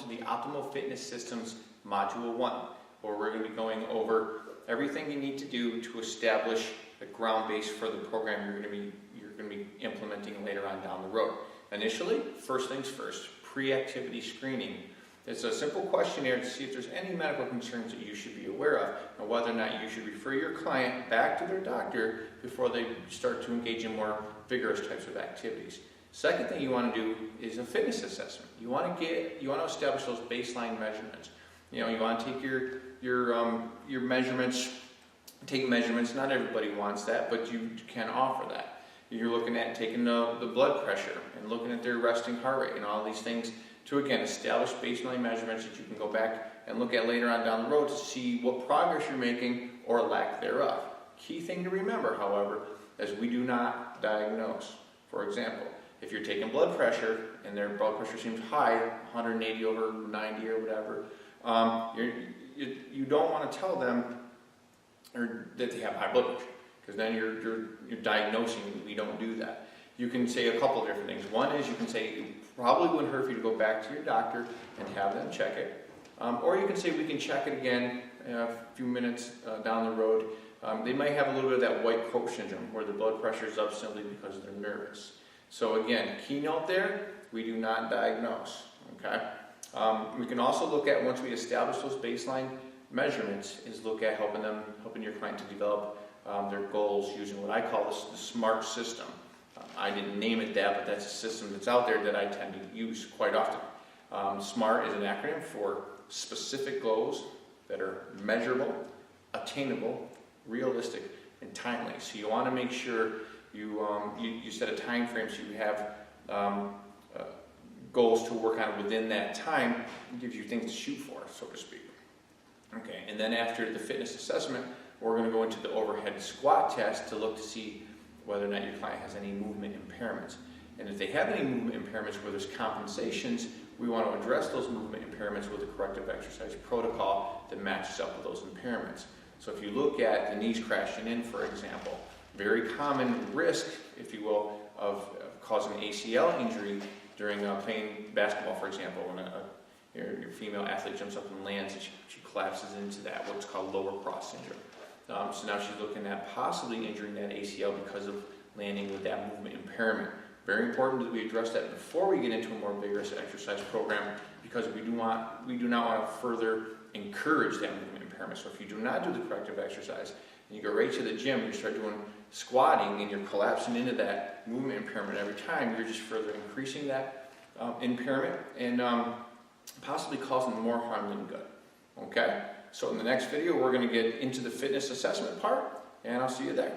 to the Optimal Fitness Systems Module 1, where we're going to be going over everything you need to do to establish the ground base for the program you're going to be implementing later on down the road. Initially, first things first, pre-activity screening. It's a simple questionnaire to see if there's any medical concerns that you should be aware of, and whether or not you should refer your client back to their doctor before they start to engage in more vigorous types of activities. Second thing you want to do is a fitness assessment. You want to establish those baseline measurements. You want to take your measurements, take measurements. Not everybody wants that, but you can offer that. You're looking at taking the blood pressure and looking at their resting heart rate and all these things to, again, establish baseline measurements that you can go back and look at later on down the road to see what progress you're making or lack thereov. Key thing to remember, however, is we do not diagnose. For example, if you're taking blood pressure and their blood pressure seems high, 180 over 90 or whatever, you don't want to tell them that they have high blood pressure, because then you're diagnosing. We don't do that. You can say a couple of different things. One is you can say it probably wouldn't hurt for you to go back to your doctor and have them check it. Or you can say we can check it again a few minutes down the road. They might have a little bit of that white coat syndrome where the blood pressure is up simply because they're nervous. So again, keynote there, we do not diagnose. Okay. We can also look at, once we establish those baseline measurements, is look at helping your client to develop their goals using what I call the SMART system. I didn't name it that, but that's a system that's out there that I tend to use quite often. SMART is an acronym for specific goals that are measurable, attainable, realistic, and timely. So you want to make sure you set a time frame so you have goals to work on within that time. It gives you things to shoot for, so to speak. Okay, and then after the fitness assessment, we're going to go into the overhead squat test to look to see whether or not your client has any movement impairments. And if they have any movement impairments where there's compensations, we want to address those movement impairments with a corrective exercise protocol that matches up with those impairments. So if you look at the knees crashing in, for example, very common risk, if you will, of causing ACL injury during playing basketball, for example, when your female athlete jumps up and lands and she collapses into that, what's called lower cross syndrome. So now she's looking at possibly injuring that ACL because of landing with that movement impairment. Very important that we address that before we get into a more vigorous exercise program, because we do not want to further encourage that movement impairment. So if you do not do the corrective exercise and you go right to the gym and you start doing squatting and you're collapsing into that movement impairment every time, you're just further increasing that impairment and possibly causing more harm than good. Okay? So in the next video, we're going to get into the fitness assessment part, and I'll see you there.